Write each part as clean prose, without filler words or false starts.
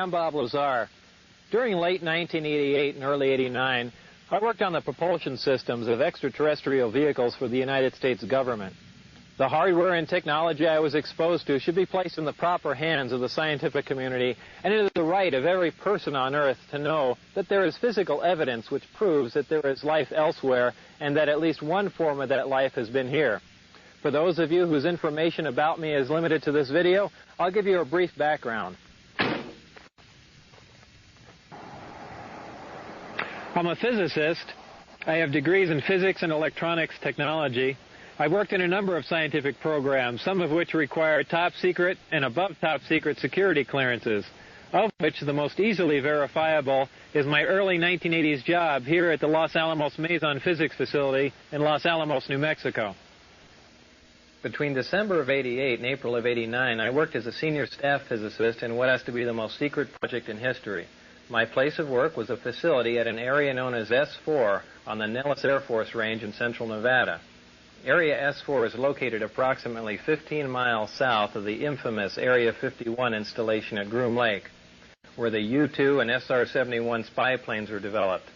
I'm Bob Lazar. During late 1988 and early 89, I worked on the propulsion systems of extraterrestrial vehicles for the United States government. The hardware and technology I was exposed to should be placed in the proper hands of the scientific community, and it is the right of every person on Earth to know that there is physical evidence which proves that there is life elsewhere and that at least one form of that life has been here. For those of you whose information about me is limited to this video, I'll give you a brief background. I'm a physicist. I have degrees in physics and electronics technology. I've worked in a number of scientific programs, some of which require top secret and above top secret security clearances, of which the most easily verifiable is my early 1980s job here at the Los Alamos Mason Physics Facility in Los Alamos, New Mexico. Between December of '88 and April of '89, I worked as a senior staff physicist in what has to be the most secret project in history. My place of work was a facility at an area known as S4 on the Nellis Air Force Range in central Nevada. Area S4 is located approximately 15 miles south of the infamous Area 51 installation at Groom Lake, where the U-2 and SR-71 spy planes were developed.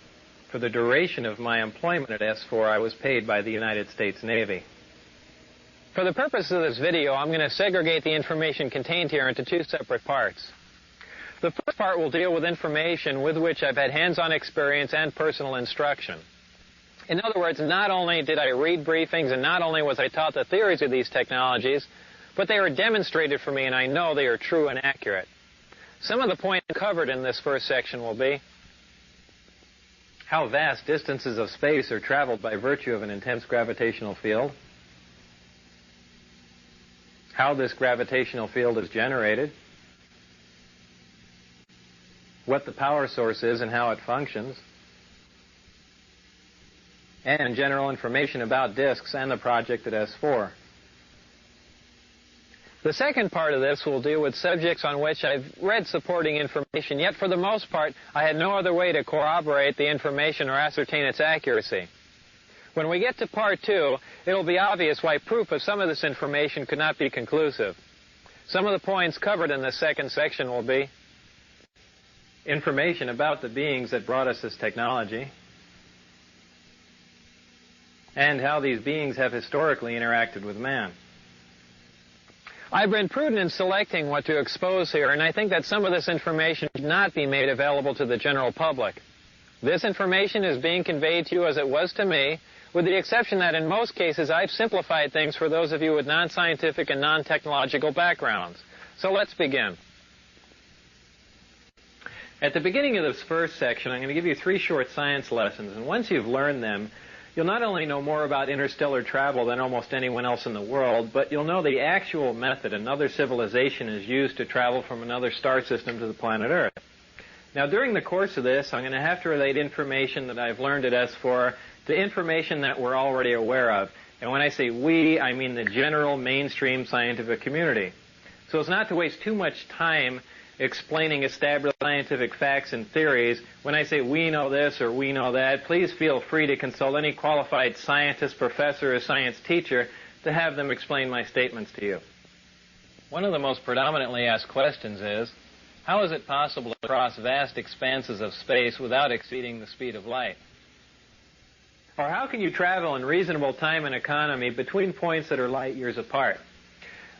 For the duration of my employment at S4, I was paid by the United States Navy. For the purpose of this video, I'm going to segregate the information contained here into two separate parts. The first part will deal with information with which I've had hands-on experience and personal instruction. In other words, not only did I read briefings and not only was I taught the theories of these technologies, but they were demonstrated for me and I know they are true and accurate. Some of the points covered in this first section will be how vast distances of space are traveled by virtue of an intense gravitational field, how this gravitational field is generated, what the power source is and how it functions, and general information about disks and the project at S4. The second part of this will deal with subjects on which I've read supporting information, yet for the most part I had no other way to corroborate the information or ascertain its accuracy. When we get to part two, it will be obvious why proof of some of this information could not be conclusive. Some of the points covered in this second section will be information about the beings that brought us this technology, and how these beings have historically interacted with man. I've been prudent in selecting what to expose here, and I think that some of this information should not be made available to the general public. This information is being conveyed to you as it was to me, with the exception that in most cases I've simplified things for those of you with non-scientific and non-technological backgrounds. So let's begin. At the beginning of this first section, I'm going to give you 3 short science lessons, and once you've learned them, you'll not only know more about interstellar travel than almost anyone else in the world, but you'll know the actual method another civilization is used to travel from another star system to the planet Earth. Now, during the course of this, I'm going to have to relate information that I've learned at S4 to information that we're already aware of. And when I say we, I mean the general mainstream scientific community. So as not to waste too much time explaining established scientific facts and theories, when I say we know this or we know that, please feel free to consult any qualified scientist, professor, or science teacher to have them explain my statements to you. One of the most predominantly asked questions is, how is it possible to cross vast expanses of space without exceeding the speed of light? Or how can you travel in reasonable time and economy between points that are light years apart?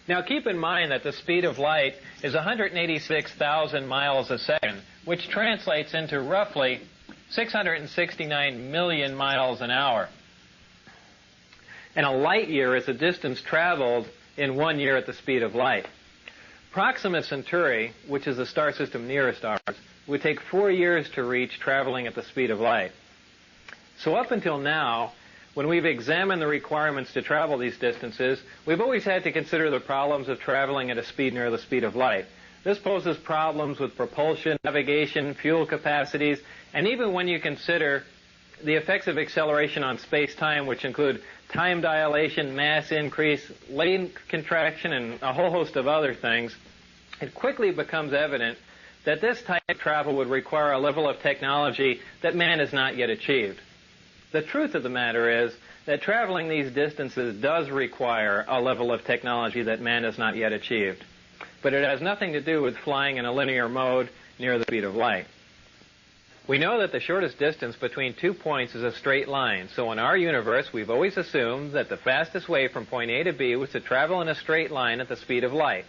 Now, keep in mind that the speed of light is 186,000 miles a second, which translates into roughly 669 million miles an hour. And a light year is a distance traveled in 1 year at the speed of light. Proxima Centauri, which is the star system nearest ours, would take 4 years to reach traveling at the speed of light. So up until now, when we've examined the requirements to travel these distances, we've always had to consider the problems of traveling at a speed near the speed of light. This poses problems with propulsion, navigation, fuel capacities, and even when you consider the effects of acceleration on space-time, which include time dilation, mass increase, length contraction, and a whole host of other things, it quickly becomes evident that this type of travel would require a level of technology that man has not yet achieved. The truth of the matter is that traveling these distances does require a level of technology that man has not yet achieved. But it has nothing to do with flying in a linear mode. near the speed of light. We know that the shortest distance between 2 points is a straight line, so in our universe we've always assumed that the fastest way from point A to B was to travel in a straight line at the speed of light.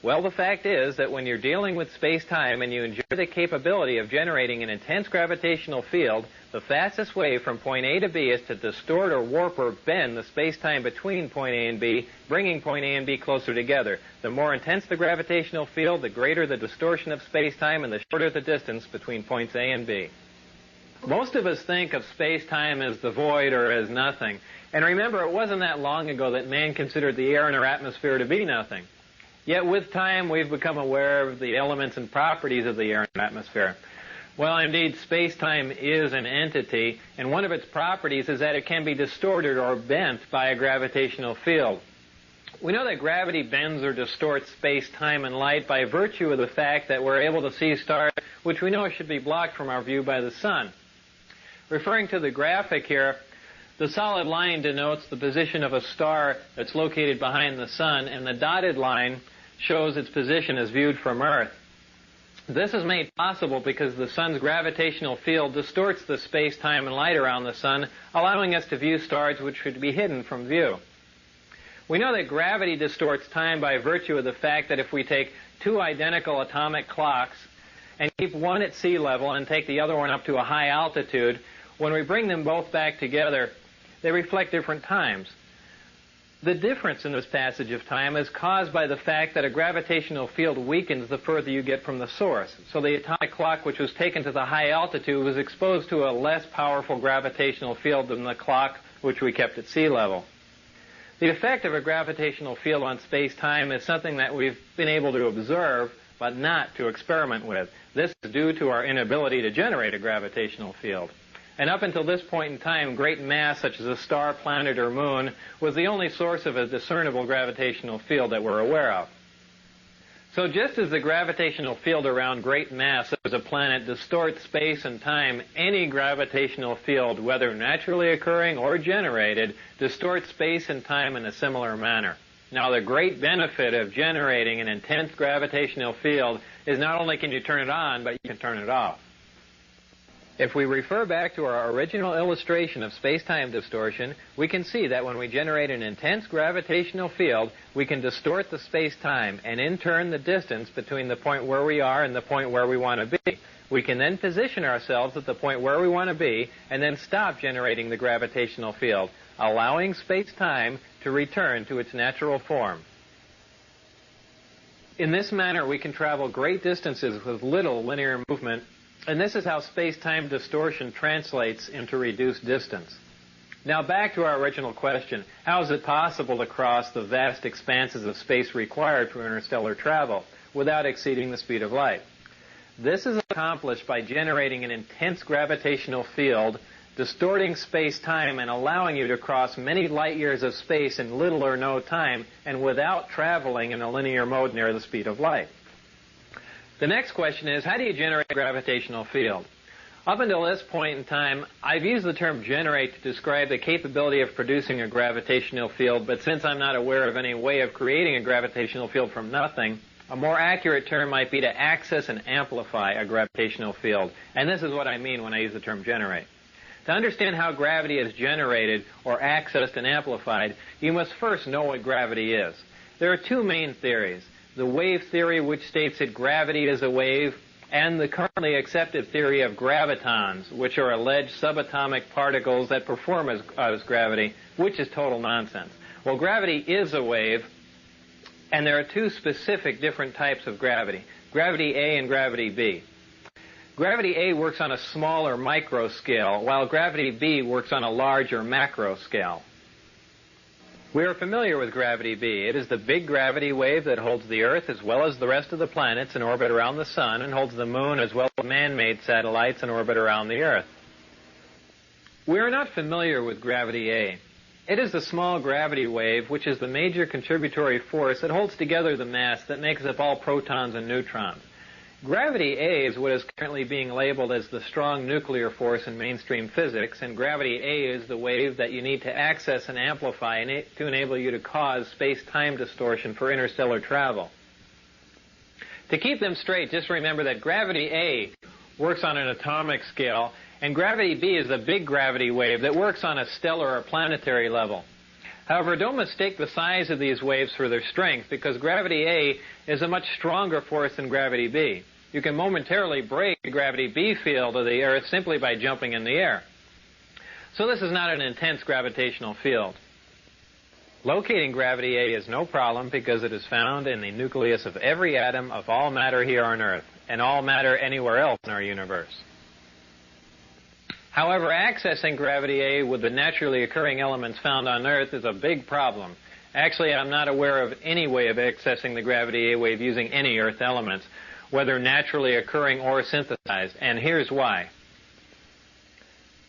Well, the fact is that when you're dealing with space-time and you enjoy the capability of generating an intense gravitational field, the fastest way from point A to B is to distort or warp or bend the space-time between point A and B, bringing point A and B closer together. The more intense the gravitational field, the greater the distortion of space-time and the shorter the distance between points A and B. Most of us think of space-time as the void or as nothing. And remember, it wasn't that long ago that man considered the air in our atmosphere to be nothing. Yet with time, we've become aware of the elements and properties of the air and atmosphere. Well, indeed, space-time is an entity, and one of its properties is that it can be distorted or bent by a gravitational field. We know that gravity bends or distorts space-time and light by virtue of the fact that we're able to see stars which we know should be blocked from our view by the sun. Referring to the graphic here, the solid line denotes the position of a star that's located behind the sun, and the dotted line shows its position as viewed from Earth. This is made possible because the sun's gravitational field distorts the space-time and light around the sun, allowing us to view stars which should be hidden from view. We know that gravity distorts time by virtue of the fact that if we take two identical atomic clocks and keep one at sea level and take the other one up to a high altitude, when we bring them both back together, they reflect different times. The difference in this passage of time is caused by the fact that a gravitational field weakens the further you get from the source. So the atomic clock which was taken to the high altitude was exposed to a less powerful gravitational field than the clock which we kept at sea level. The effect of a gravitational field on space-time is something that we've been able to observe, but not to experiment with. This is due to our inability to generate a gravitational field. And up until this point in time, great mass such as a star, planet, or moon was the only source of a discernible gravitational field that we're aware of. So just as the gravitational field around great mass such as a planet distorts space and time, any gravitational field, whether naturally occurring or generated, distorts space and time in a similar manner. Now, the great benefit of generating an intense gravitational field is not only can you turn it on, but you can turn it off. If we refer back to our original illustration of space-time distortion, we can see that when we generate an intense gravitational field, we can distort the space-time and in turn the distance between the point where we are and the point where we want to be. We can then position ourselves at the point where we want to be and then stop generating the gravitational field, allowing space-time to return to its natural form. In this manner, we can travel great distances with little linear movement. And this is how space-time distortion translates into reduced distance. Now back to our original question, how is it possible to cross the vast expanses of space required for interstellar travel without exceeding the speed of light? This is accomplished by generating an intense gravitational field, distorting space-time and allowing you to cross many light years of space in little or no time and without traveling in a linear mode near the speed of light. The next question is, how do you generate a gravitational field? Up until this point in time, I've used the term generate to describe the capability of producing a gravitational field, but since I'm not aware of any way of creating a gravitational field from nothing, a more accurate term might be to access and amplify a gravitational field. And this is what I mean when I use the term generate. To understand how gravity is generated or accessed and amplified, you must first know what gravity is. There are two main theories. The wave theory, which states that gravity is a wave, and the currently accepted theory of gravitons, which are alleged subatomic particles that perform as gravity, which is total nonsense. Well, gravity is a wave, and there are two specific different types of gravity, gravity A and gravity B. Gravity A works on a small or micro scale, while gravity B works on a large or macro scale. We are familiar with gravity B. It is the big gravity wave that holds the Earth as well as the rest of the planets in orbit around the Sun and holds the Moon as well as man-made satellites in orbit around the Earth. We are not familiar with gravity A. It is the small gravity wave which is the major contributory force that holds together the mass that makes up all protons and neutrons. Gravity A is what is currently being labeled as the strong nuclear force in mainstream physics, and gravity A is the wave that you need to access and amplify to enable you to cause space-time distortion for interstellar travel. To keep them straight, just remember that gravity A works on an atomic scale, and gravity B is the big gravity wave that works on a stellar or planetary level. However, don't mistake the size of these waves for their strength, because gravity A is a much stronger force than gravity B. You can momentarily break the gravity B field of the Earth simply by jumping in the air. So this is not an intense gravitational field. Locating gravity A is no problem because it is found in the nucleus of every atom of all matter here on Earth, and all matter anywhere else in our universe. However, accessing gravity A with the naturally occurring elements found on Earth is a big problem. Actually, I'm not aware of any way of accessing the gravity A wave using any Earth elements, whether naturally occurring or synthesized, and here's why.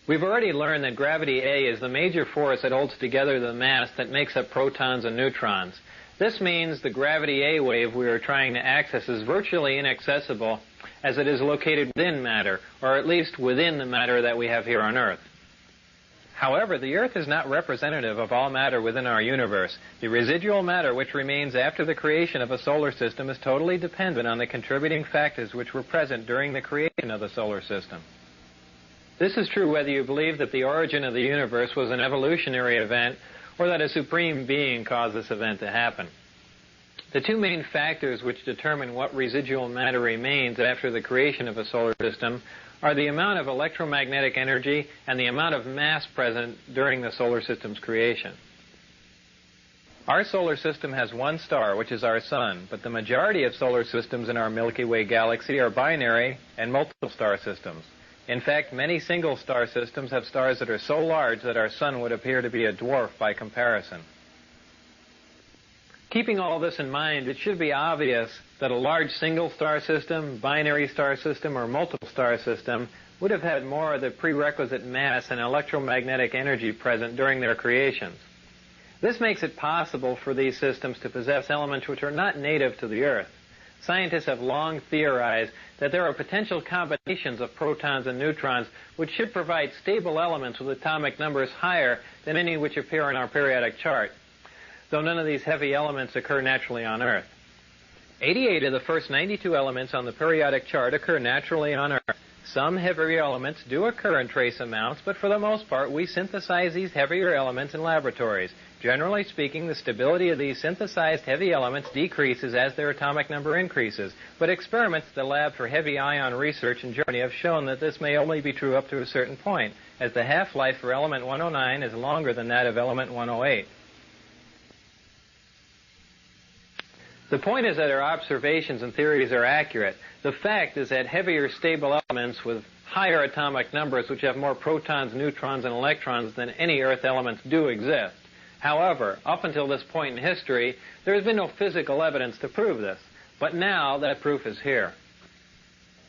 We've already learned that gravity A is the major force that holds together the mass that makes up protons and neutrons. This means the gravity A wave we are trying to access is virtually inaccessible, as it is located within matter, or at least within the matter that we have here on Earth. However, the Earth is not representative of all matter within our universe. The residual matter which remains after the creation of a solar system is totally dependent on the contributing factors which were present during the creation of the solar system. This is true whether you believe that the origin of the universe was an evolutionary event or that a supreme being caused this event to happen. The two main factors which determine what residual matter remains after the creation of a solar system are the amount of electromagnetic energy and the amount of mass present during the solar system's creation. Our solar system has one star, which is our sun, but the majority of solar systems in our Milky Way galaxy are binary and multiple star systems. In fact, many single star systems have stars that are so large that our sun would appear to be a dwarf by comparison. Keeping all this in mind, it should be obvious that a large single star system, binary star system, or multiple star system would have had more of the prerequisite mass and electromagnetic energy present during their creations. This makes it possible for these systems to possess elements which are not native to the Earth. Scientists have long theorized that there are potential combinations of protons and neutrons which should provide stable elements with atomic numbers higher than any which appear in our periodic chart, though none of these heavy elements occur naturally on Earth. 88 of the first 92 elements on the periodic chart occur naturally on Earth. Some heavier elements do occur in trace amounts, but for the most part we synthesize these heavier elements in laboratories. Generally speaking, the stability of these synthesized heavy elements decreases as their atomic number increases, but experiments at the Lab for Heavy Ion Research in Germany have shown that this may only be true up to a certain point, as the half-life for element 109 is longer than that of element 108. The point is that our observations and theories are accurate. The fact is that heavier stable elements with higher atomic numbers, which have more protons, neutrons, and electrons than any Earth elements, do exist. However, up until this point in history, there has been no physical evidence to prove this. But now that proof is here.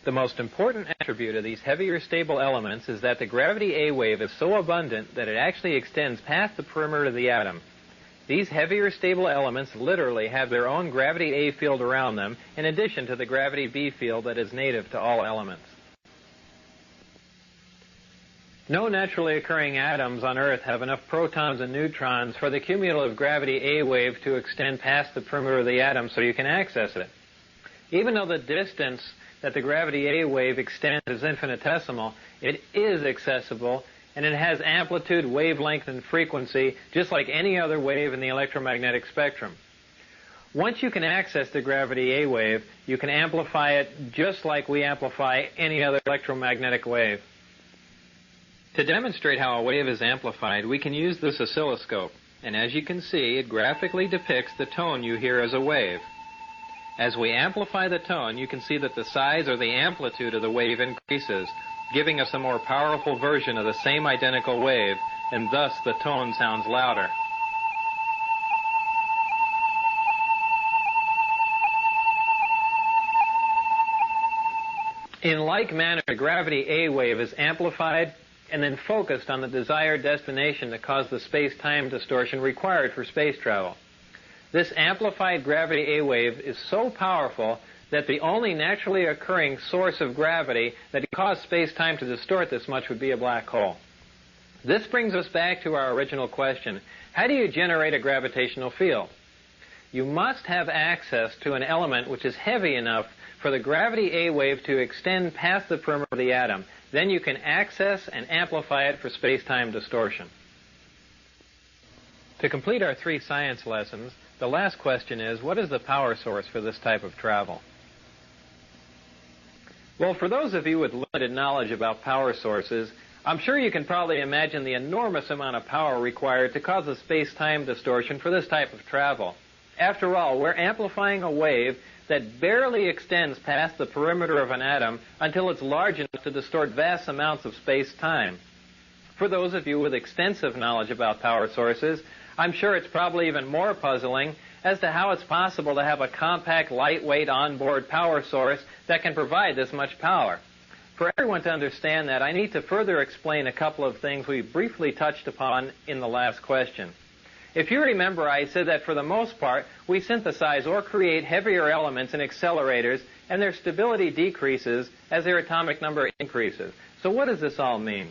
The most important attribute of these heavier stable elements is that the gravity A wave is so abundant that it actually extends past the perimeter of the atom. These heavier stable elements literally have their own gravity A field around them, in addition to the gravity B field that is native to all elements. No naturally occurring atoms on Earth have enough protons and neutrons for the cumulative gravity A wave to extend past the perimeter of the atom so you can access it. Even though the distance that the gravity A wave extends is infinitesimal, it is accessible, and it has amplitude, wavelength, and frequency just like any other wave in the electromagnetic spectrum. Once you can access the gravity A wave, you can amplify it just like we amplify any other electromagnetic wave. To demonstrate how a wave is amplified, we can use this oscilloscope, and as you can see, it graphically depicts the tone you hear as a wave. As we amplify the tone, you can see that the size or the amplitude of the wave increases, giving us a more powerful version of the same identical wave, and thus the tone sounds louder. In like manner, the gravity A wave is amplified and then focused on the desired destination to cause the space-time distortion required for space travel. This amplified gravity A wave is so powerful that the only naturally occurring source of gravity that could cause space-time to distort this much would be a black hole. This brings us back to our original question. How do you generate a gravitational field? You must have access to an element which is heavy enough for the gravity A wave to extend past the perimeter of the atom. Then you can access and amplify it for space-time distortion. To complete our 3 science lessons, the last question is, what is the power source for this type of travel? Well, for those of you with limited knowledge about power sources, I'm sure you can probably imagine the enormous amount of power required to cause a space-time distortion for this type of travel. After all, we're amplifying a wave that barely extends past the perimeter of an atom until it's large enough to distort vast amounts of space-time. For those of you with extensive knowledge about power sources, I'm sure it's probably even more puzzling as to how it's possible to have a compact, lightweight, onboard power source that can provide this much power. For everyone to understand that, I need to further explain a couple of things we briefly touched upon in the last question. If you remember, I said that for the most part, we synthesize or create heavier elements in accelerators, and their stability decreases as their atomic number increases. So what does this all mean?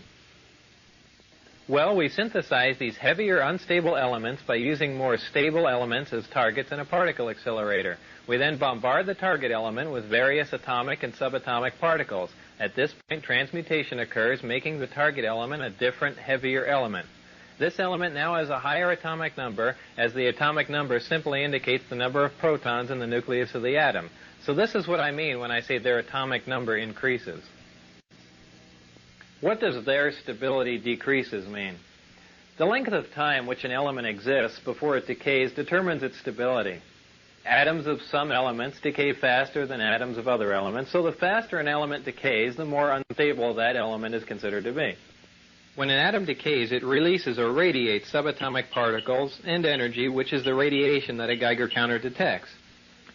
Well, we synthesize these heavier, unstable elements by using more stable elements as targets in a particle accelerator. We then bombard the target element with various atomic and subatomic particles. At this point, transmutation occurs, making the target element a different, heavier element. This element now has a higher atomic number, as the atomic number simply indicates the number of protons in the nucleus of the atom. So this is what I mean when I say their atomic number increases. What does their stability decreases mean? The length of time which an element exists before it decays determines its stability. Atoms of some elements decay faster than atoms of other elements, so the faster an element decays, the more unstable that element is considered to be. When an atom decays, it releases or radiates subatomic particles and energy, which is the radiation that a Geiger counter detects.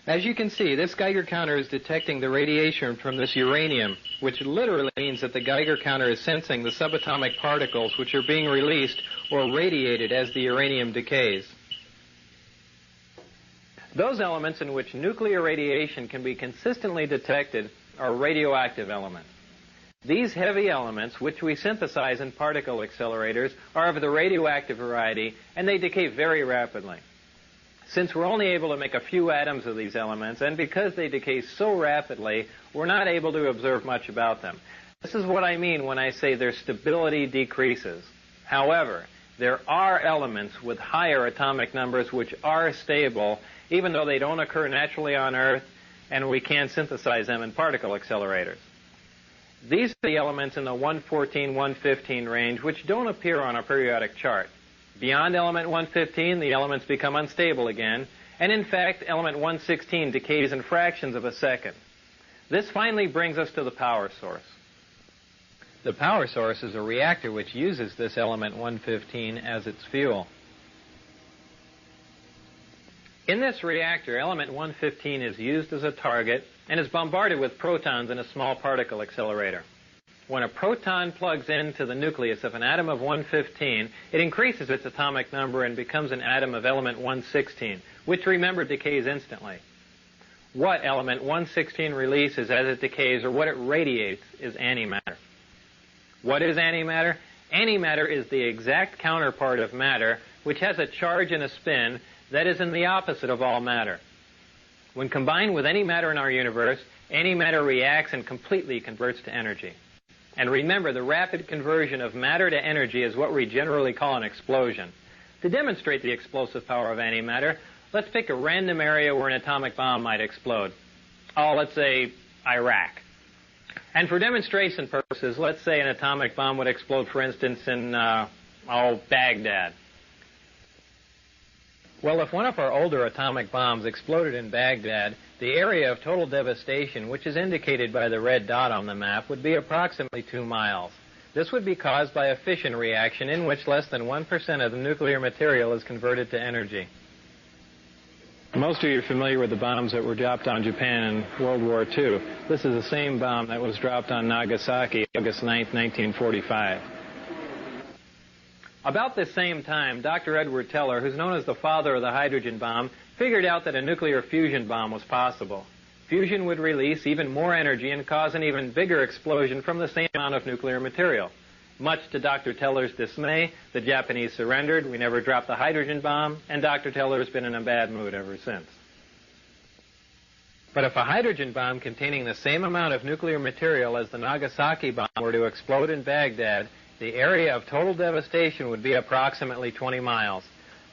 As you can see, this Geiger counter is detecting the radiation from this uranium, which literally means that the Geiger counter is sensing the subatomic particles which are being released or radiated as the uranium decays. Those elements in which nuclear radiation can be consistently detected are radioactive elements. These heavy elements, which we synthesize in particle accelerators, are of the radioactive variety, and they decay very rapidly. Since we're only able to make a few atoms of these elements, and because they decay so rapidly, we're not able to observe much about them. This is what I mean when I say their stability decreases. However, there are elements with higher atomic numbers which are stable, even though they don't occur naturally on Earth, and we can synthesize them in particle accelerators. These are the elements in the 114, 115 range which don't appear on a periodic chart. Beyond element 115, the elements become unstable again, and in fact, element 116 decays in fractions of a second. This finally brings us to the power source. The power source is a reactor which uses this element 115 as its fuel. In this reactor, element 115 is used as a target and is bombarded with protons in a small particle accelerator. When a proton plugs into the nucleus of an atom of 115, it increases its atomic number and becomes an atom of element 116, which, remember, decays instantly. What element 116 releases as it decays, or what it radiates, is antimatter. What is antimatter? Antimatter is the exact counterpart of matter, which has a charge and a spin that is in the opposite of all matter. When combined with any matter in our universe, antimatter reacts and completely converts to energy. And remember, the rapid conversion of matter to energy is what we generally call an explosion. To demonstrate the explosive power of antimatter, let's pick a random area where an atomic bomb might explode. Oh, let's say Iraq. And for demonstration purposes, let's say an atomic bomb would explode, for instance, in, Baghdad. Well, if one of our older atomic bombs exploded in Baghdad, the area of total devastation, which is indicated by the red dot on the map, would be approximately 2 miles. This would be caused by a fission reaction in which less than 1% of the nuclear material is converted to energy. Most of you are familiar with the bombs that were dropped on Japan in World War II. This is the same bomb that was dropped on Nagasaki August 9, 1945. About this same time, Dr. Edward Teller, who's known as the father of the hydrogen bomb, figured out that a nuclear fusion bomb was possible. Fusion would release even more energy and cause an even bigger explosion from the same amount of nuclear material. Much to Dr. Teller's dismay, the Japanese surrendered, we never dropped the hydrogen bomb, and Dr. Teller has been in a bad mood ever since. But if a hydrogen bomb containing the same amount of nuclear material as the Nagasaki bomb were to explode in Baghdad, the area of total devastation would be approximately 20 miles.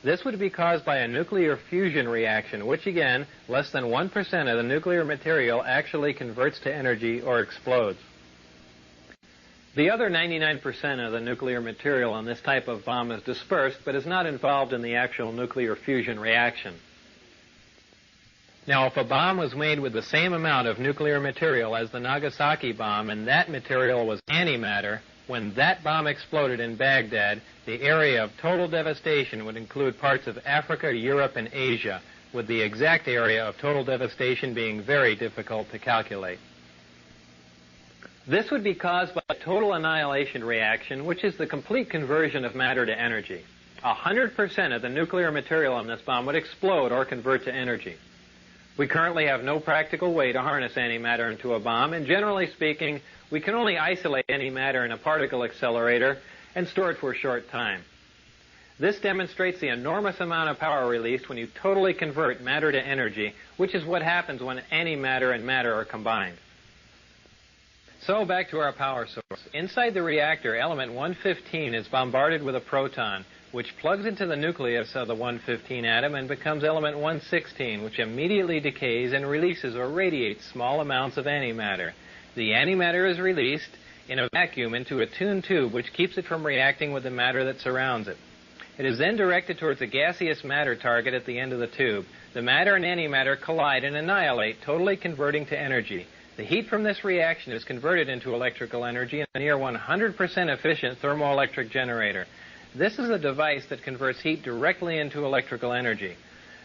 This would be caused by a nuclear fusion reaction, which again, less than 1% of the nuclear material actually converts to energy or explodes. The other 99% of the nuclear material on this type of bomb is dispersed, but is not involved in the actual nuclear fusion reaction. Now, if a bomb was made with the same amount of nuclear material as the Nagasaki bomb, and that material was antimatter, when that bomb exploded in Baghdad, the area of total devastation would include parts of Africa, Europe, and Asia, with the exact area of total devastation being very difficult to calculate. This would be caused by a total annihilation reaction, which is the complete conversion of matter to energy. 100% of the nuclear material in this bomb would explode or convert to energy. We currently have no practical way to harness antimatter into a bomb, and generally speaking, we can only isolate antimatter in a particle accelerator and store it for a short time. This demonstrates the enormous amount of power released when you totally convert matter to energy, which is what happens when antimatter and matter are combined. So back to our power source. Inside the reactor, element 115 is bombarded with a proton, which plugs into the nucleus of the 115 atom and becomes element 116, which immediately decays and releases or radiates small amounts of antimatter. The antimatter is released in a vacuum into a tuned tube, which keeps it from reacting with the matter that surrounds it. It is then directed towards a gaseous matter target at the end of the tube. The matter and antimatter collide and annihilate, totally converting to energy. The heat from this reaction is converted into electrical energy in a near 100% efficient thermoelectric generator. This is a device that converts heat directly into electrical energy.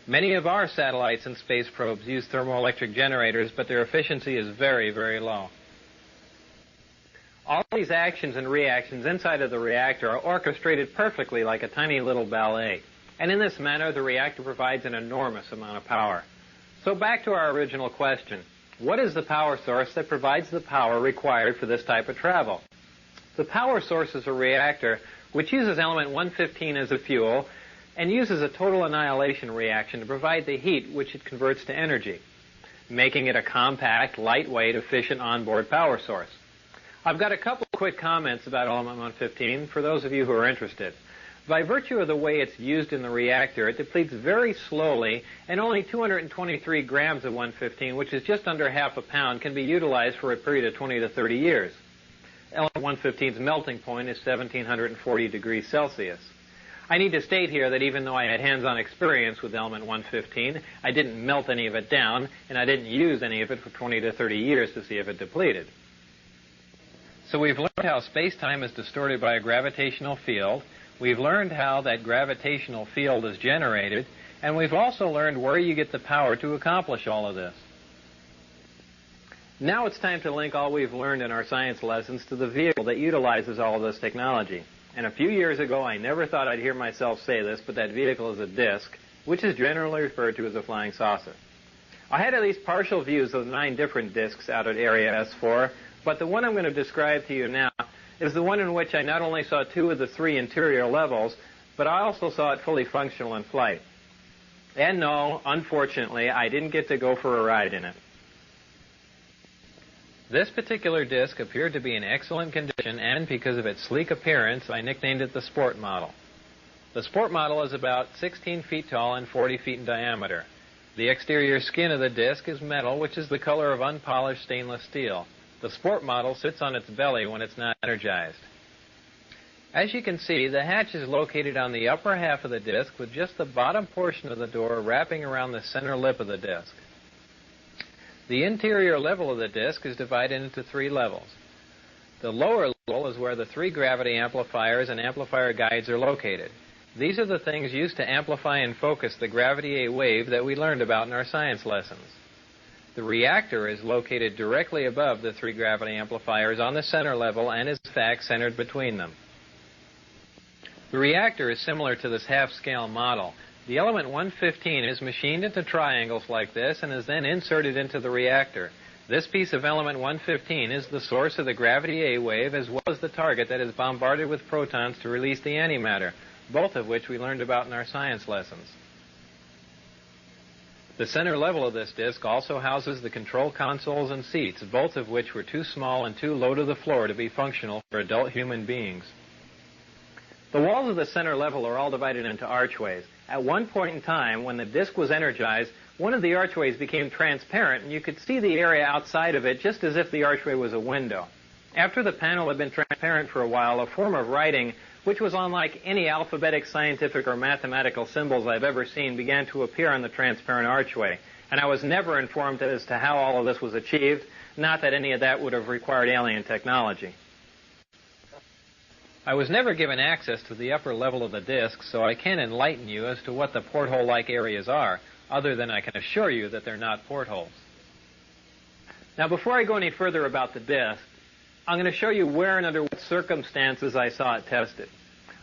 Many of our satellites and space probes use thermoelectric generators, but their efficiency is very, very low. All these actions and reactions inside of the reactor are orchestrated perfectly like a tiny little ballet. And in this manner, the reactor provides an enormous amount of power. So back to our original question. What is the power source that provides the power required for this type of travel? The power source is a reactor which uses element 115 as a fuel and uses a total annihilation reaction to provide the heat which it converts to energy, making it a compact, lightweight, efficient onboard power source. I've got a couple quick comments about element 115 for those of you who are interested. By virtue of the way it's used in the reactor, it depletes very slowly, and only 223 grams of 115, which is just under half a pound, can be utilized for a period of 20 to 30 years. Element 115's melting point is 1740 degrees Celsius. I need to state here that even though I had hands-on experience with element 115, I didn't melt any of it down, and I didn't use any of it for 20 to 30 years to see if it depleted. So we've learned how space-time is distorted by a gravitational field. We've learned how that gravitational field is generated, and we've also learned where you get the power to accomplish all of this. Now it's time to link all we've learned in our science lessons to the vehicle that utilizes all of this technology. And a few years ago, I never thought I'd hear myself say this, but that vehicle is a disk, which is generally referred to as a flying saucer. I had at least partial views of the 9 different disks out at Area S4, but the one I'm going to describe to you now is the one in which I not only saw 2 of the 3 interior levels, but I also saw it fully functional in flight. And no, unfortunately, I didn't get to go for a ride in it. This particular disc appeared to be in excellent condition, and because of its sleek appearance, I nicknamed it the Sport Model. The Sport Model is about 16 feet tall and 40 feet in diameter. The exterior skin of the disc is metal, which is the color of unpolished stainless steel. The Sport Model sits on its belly when it's not energized. As you can see, the hatch is located on the upper half of the disc, with just the bottom portion of the door wrapping around the center lip of the disc. The interior level of the disc is divided into 3 levels. The lower level is where the 3 gravity amplifiers and amplifier guides are located. These are the things used to amplify and focus the gravity A wave that we learned about in our science lessons. The reactor is located directly above the 3 gravity amplifiers on the center level and is in fact centered between them. The reactor is similar to this half-scale model. The element 115 is machined into triangles like this and is then inserted into the reactor. This piece of element 115 is the source of the gravity A wave as well as the target that is bombarded with protons to release the antimatter, both of which we learned about in our science lessons. The center level of this disk also houses the control consoles and seats, both of which were too small and too low to the floor to be functional for adult human beings. The walls of the center level are all divided into archways. At one point in time, when the disk was energized, one of the archways became transparent, and you could see the area outside of it just as if the archway was a window. After the panel had been transparent for a while, a form of writing, which was unlike any alphabetic, scientific, or mathematical symbols I've ever seen, began to appear on the transparent archway. And I was never informed as to how all of this was achieved, not that any of that would have required alien technology. I was never given access to the upper level of the disk, so I can't enlighten you as to what the porthole-like areas are, other than I can assure you that they're not portholes. Now, before I go any further about the disk, I'm going to show you where and under what circumstances I saw it tested.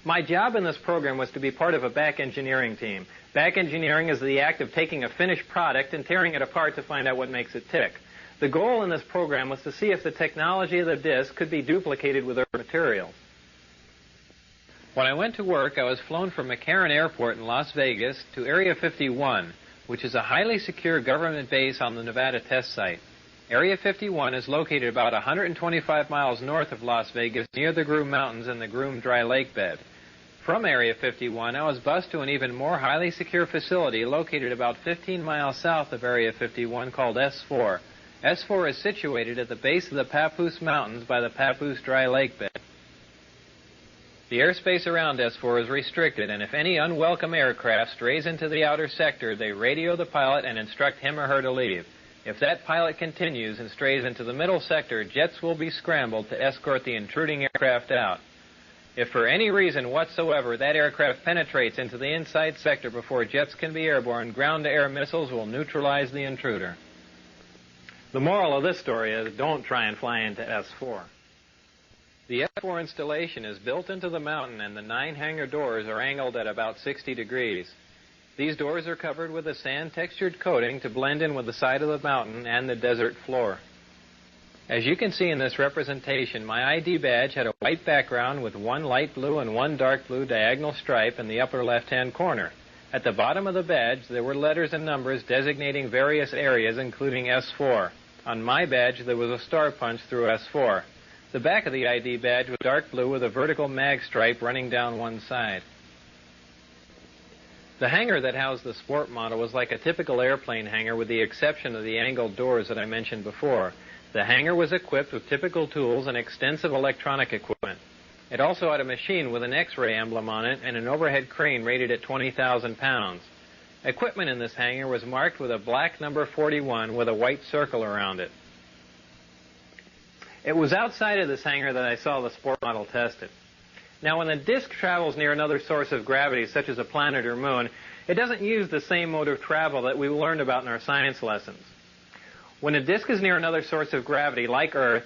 My job in this program was to be part of a back engineering team. Back engineering is the act of taking a finished product and tearing it apart to find out what makes it tick. The goal in this program was to see if the technology of the disk could be duplicated with other materials. When I went to work, I was flown from McCarran Airport in Las Vegas to Area 51, which is a highly secure government base on the Nevada test site. Area 51 is located about 125 miles north of Las Vegas, near the Groom Mountains and the Groom Dry Lake bed. From Area 51, I was bused to an even more highly secure facility located about 15 miles south of Area 51 called S4. S4 is situated at the base of the Papoose Mountains by the Papoose Dry Lake bed. The airspace around S4 is restricted, and if any unwelcome aircraft strays into the outer sector, they radio the pilot and instruct him or her to leave. If that pilot continues and strays into the middle sector, jets will be scrambled to escort the intruding aircraft out. If for any reason whatsoever that aircraft penetrates into the inside sector before jets can be airborne, ground-to-air missiles will neutralize the intruder. The moral of this story is don't try and fly into S4. The S4 installation is built into the mountain, and the 9 hangar doors are angled at about 60 degrees. These doors are covered with a sand-textured coating to blend in with the side of the mountain and the desert floor. As you can see in this representation, my ID badge had a white background with 1 light blue and 1 dark blue diagonal stripe in the upper left-hand corner. At the bottom of the badge, there were letters and numbers designating various areas, including S4. On my badge, there was a star punch through S4. The back of the ID badge was dark blue with a vertical mag stripe running down one side. The hangar that housed the sport model was like a typical airplane hangar with the exception of the angled doors that I mentioned before. The hangar was equipped with typical tools and extensive electronic equipment. It also had a machine with an X-ray emblem on it and an overhead crane rated at 20,000 pounds. Equipment in this hangar was marked with a black number 41 with a white circle around it. It was outside of this hangar that I saw the sport model tested. Now, when the disk travels near another source of gravity, such as a planet or moon, it doesn't use the same mode of travel that we learned about in our science lessons. When a disk is near another source of gravity, like Earth,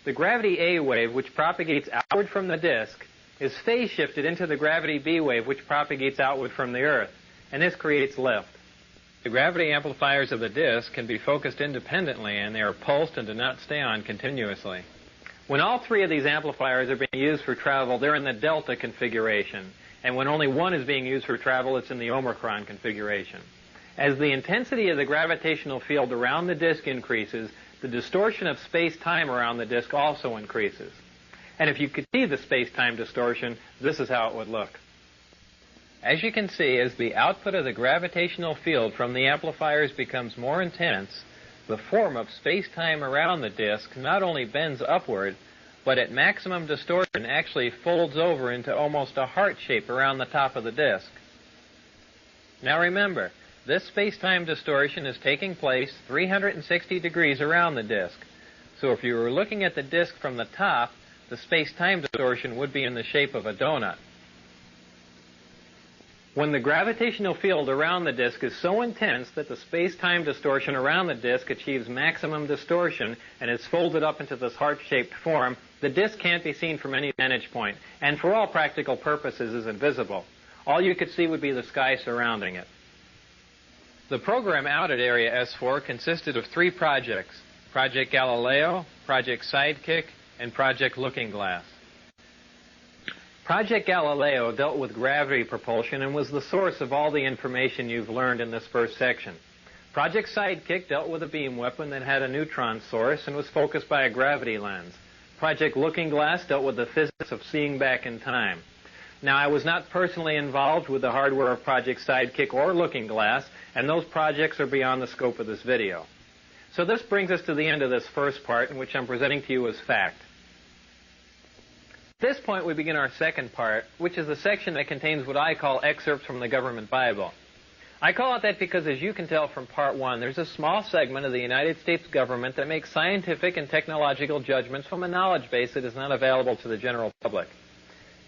the gravity A wave, which propagates outward from the disk, is phase shifted into the gravity B wave, which propagates outward from the Earth, and this creates lift. The gravity amplifiers of the disk can be focused independently, and they are pulsed and do not stay on continuously. When all 3 of these amplifiers are being used for travel, they're in the delta configuration. And when only one is being used for travel, it's in the omicron configuration. As the intensity of the gravitational field around the disk increases, the distortion of space-time around the disk also increases. And if you could see the space-time distortion, this is how it would look. As you can see, as the output of the gravitational field from the amplifiers becomes more intense, the form of space-time around the disk not only bends upward, but at maximum distortion actually folds over into almost a heart shape around the top of the disk. Now remember, this space-time distortion is taking place 360 degrees around the disk. So if you were looking at the disk from the top, the space-time distortion would be in the shape of a donut. When the gravitational field around the disk is so intense that the space-time distortion around the disk achieves maximum distortion and is folded up into this heart-shaped form, the disk can't be seen from any vantage point, and for all practical purposes is invisible. All you could see would be the sky surrounding it. The program out at Area S4 consisted of 3 projects: Project Galileo, Project Sidekick, and Project Looking Glass. Project Galileo dealt with gravity propulsion and was the source of all the information you've learned in this first section. Project Sidekick dealt with a beam weapon that had a neutron source and was focused by a gravity lens. Project Looking Glass dealt with the physics of seeing back in time. Now, I was not personally involved with the hardware of Project Sidekick or Looking Glass, and those projects are beyond the scope of this video. So this brings us to the end of this first part, in which I'm presenting to you as fact. At this point, we begin our second part, which is the section that contains what I call excerpts from the government Bible. I call it that because, as you can tell from Part 1, there's a small segment of the United States government that makes scientific and technological judgments from a knowledge base that is not available to the general public.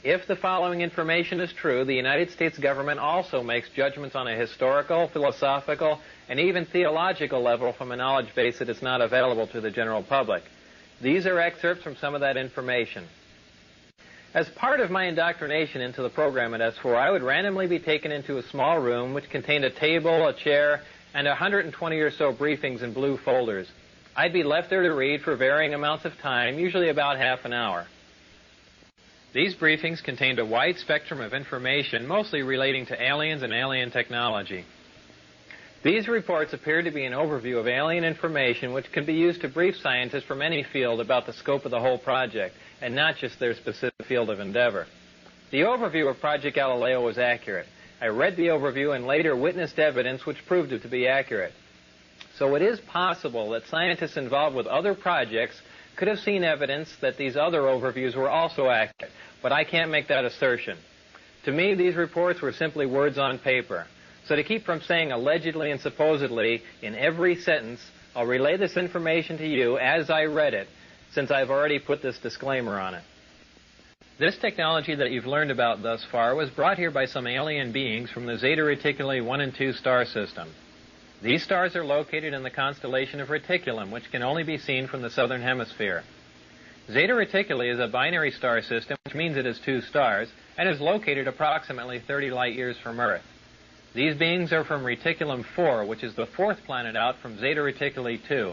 If the following information is true, the United States government also makes judgments on a historical, philosophical, and even theological level from a knowledge base that is not available to the general public. These are excerpts from some of that information. As part of my indoctrination into the program at S4, I would randomly be taken into a small room which contained a table, a chair, and 120 or so briefings in blue folders. I'd be left there to read for varying amounts of time, usually about half an hour. These briefings contained a wide spectrum of information, mostly relating to aliens and alien technology. These reports appear to be an overview of alien information which can be used to brief scientists from any field about the scope of the whole project, and not just their specific field of endeavor. The overview of Project Galileo was accurate. I read the overview and later witnessed evidence which proved it to be accurate. So it is possible that scientists involved with other projects could have seen evidence that these other overviews were also accurate, but I can't make that assertion. To me, these reports were simply words on paper. So to keep from saying allegedly and supposedly in every sentence, I'll relay this information to you as I read it, since I've already put this disclaimer on it. This technology that you've learned about thus far was brought here by some alien beings from the Zeta Reticuli 1 and 2 star system. These stars are located in the constellation of Reticulum, which can only be seen from the southern hemisphere. Zeta Reticuli is a binary star system, which means it has 2 stars, and is located approximately 30 light years from Earth. These beings are from Reticulum 4, which is the 4th planet out from Zeta Reticuli 2.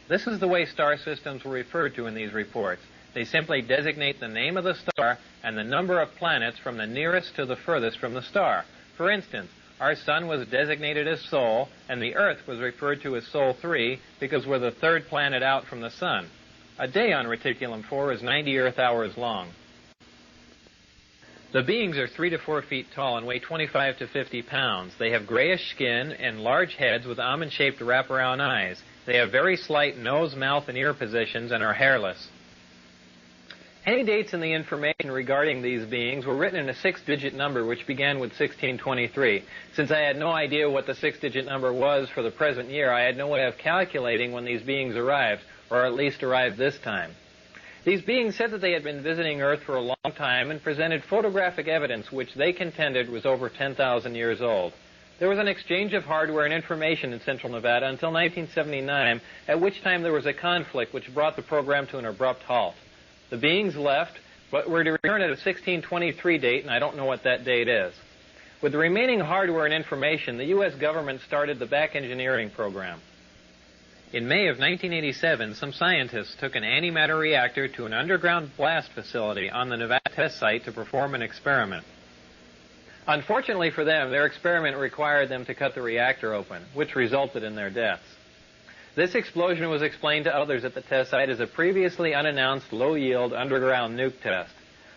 This is the way star systems were referred to in these reports. They simply designate the name of the star and the number of planets from the nearest to the furthest from the star. For instance, our Sun was designated as Sol, and the Earth was referred to as Sol 3 because we're the 3rd planet out from the Sun. A day on Reticulum 4 is 90 Earth hours long. The beings are 3 to 4 feet tall and weigh 25 to 50 pounds. They have grayish skin and large heads with almond-shaped wraparound eyes. They have very slight nose, mouth, and ear positions and are hairless. Any dates in the information regarding these beings were written in a 6-digit number which began with 1623. Since I had no idea what the 6-digit number was for the present year, I had no way of calculating when these beings arrived, or at least arrived this time. These beings said that they had been visiting Earth for a long time and presented photographic evidence which they contended was over 10,000 years old. There was an exchange of hardware and information in Central Nevada until 1979, at which time there was a conflict which brought the program to an abrupt halt. The beings left, but were to return at a 1623 date, and I don't know what that date is. With the remaining hardware and information, the U.S. government started the back engineering program. In May of 1987, some scientists took an antimatter reactor to an underground blast facility on the Nevada test site to perform an experiment. Unfortunately for them, their experiment required them to cut the reactor open, which resulted in their deaths. This explosion was explained to others at the test site as a previously unannounced low-yield underground nuke test.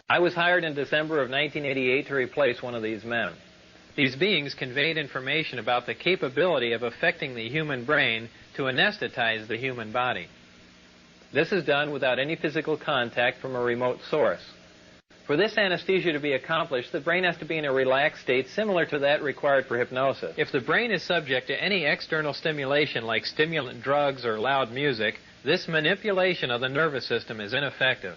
I was hired in December of 1988 to replace one of these men. These beings conveyed information about the capability of affecting the human brain to anesthetize the human body. This is done without any physical contact from a remote source. For this anesthesia to be accomplished, the brain has to be in a relaxed state similar to that required for hypnosis. If the brain is subject to any external stimulation like stimulant drugs or loud music, this manipulation of the nervous system is ineffective.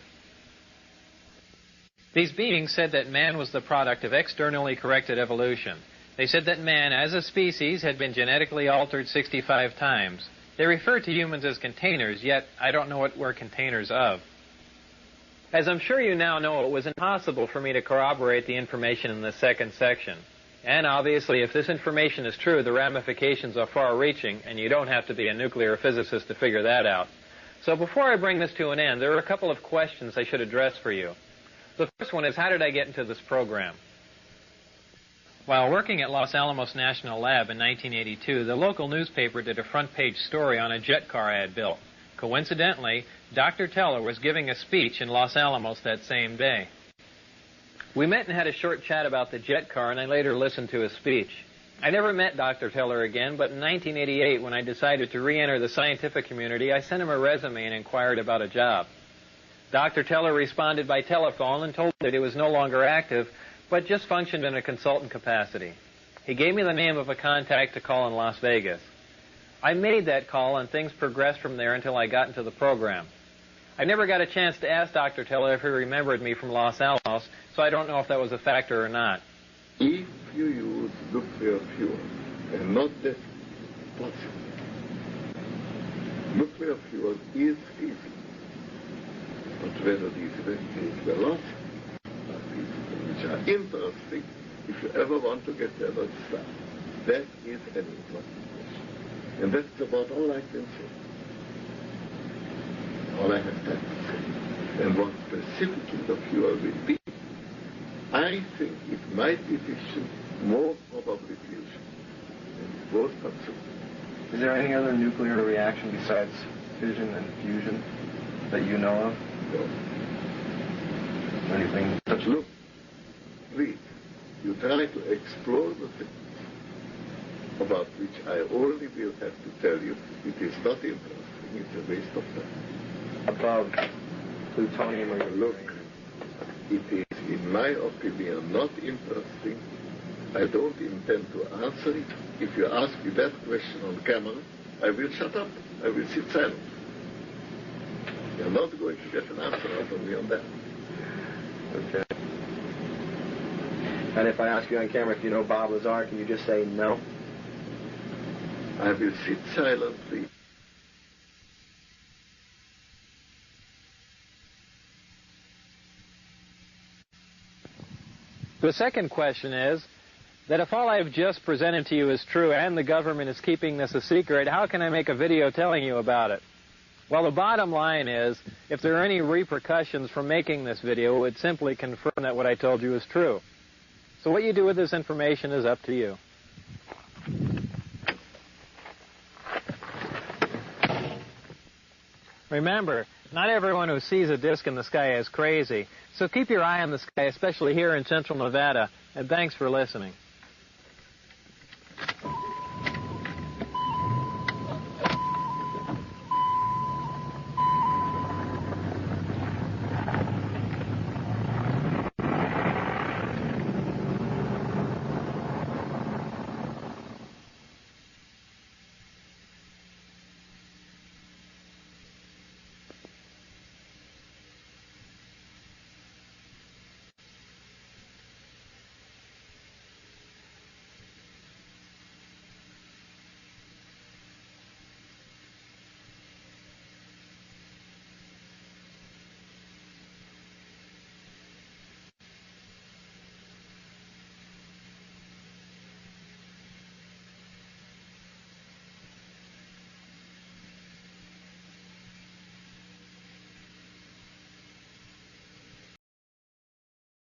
These beings said that man was the product of externally corrected evolution. They said that man, as a species, had been genetically altered 65 times. They refer to humans as containers, yet I don't know what we're containers of. As I'm sure you now know, it was impossible for me to corroborate the information in the second section. And obviously, if this information is true, the ramifications are far-reaching, and you don't have to be a nuclear physicist to figure that out. So before I bring this to an end, there are a couple of questions I should address for you. The first one is, how did I get into this program? While working at Los Alamos National Lab in 1982, the local newspaper did a front-page story on a jet car I had built. Coincidentally, Dr. Teller was giving a speech in Los Alamos that same day. We met and had a short chat about the jet car, and I later listened to his speech. I never met Dr. Teller again, but in 1988, when I decided to re-enter the scientific community, I sent him a resume and inquired about a job. Dr. Teller responded by telephone and told me that he was no longer active, but just functioned in a consultant capacity. He gave me the name of a contact to call in Las Vegas. I made that call, and things progressed from there until I got into the program. I never got a chance to ask Dr. Teller if he remembered me from Los Alamos, so I don't know if that was a factor or not. If you use nuclear fuel, and not that possible, nuclear fuel is feasible. But whether these eventually will last, are feasible, which are interesting if you ever want to get there at start. That is an important question. And that's about all I can say. All I have time to say. And what specifically the fuel will be, I think it might be fission, more probably fusion. And it was possible. Is there any other nuclear reaction besides fission and fusion that you know of? No. Anything? But look, please, you try to explore the things about which I only will have to tell you it is not interesting, it's a waste of time. Above plutonium or look, it is, in my opinion, not interesting. I don't intend to answer it. If you ask me that question on camera, I will shut up. I will sit silent. You're not going to get an answer out of me on that. Okay. And if I ask you on camera if you know Bob Lazar, can you just say no? I will sit silently. The second question is that if all I've just presented to you is true and the government is keeping this a secret, how can I make a video telling you about it? Well, the bottom line is, if there are any repercussions from making this video, it would simply confirm that what I told you is true. So what you do with this information is up to you. Remember, not everyone who sees a disk in the sky is crazy, so keep your eye on the sky, especially here in central Nevada, and thanks for listening.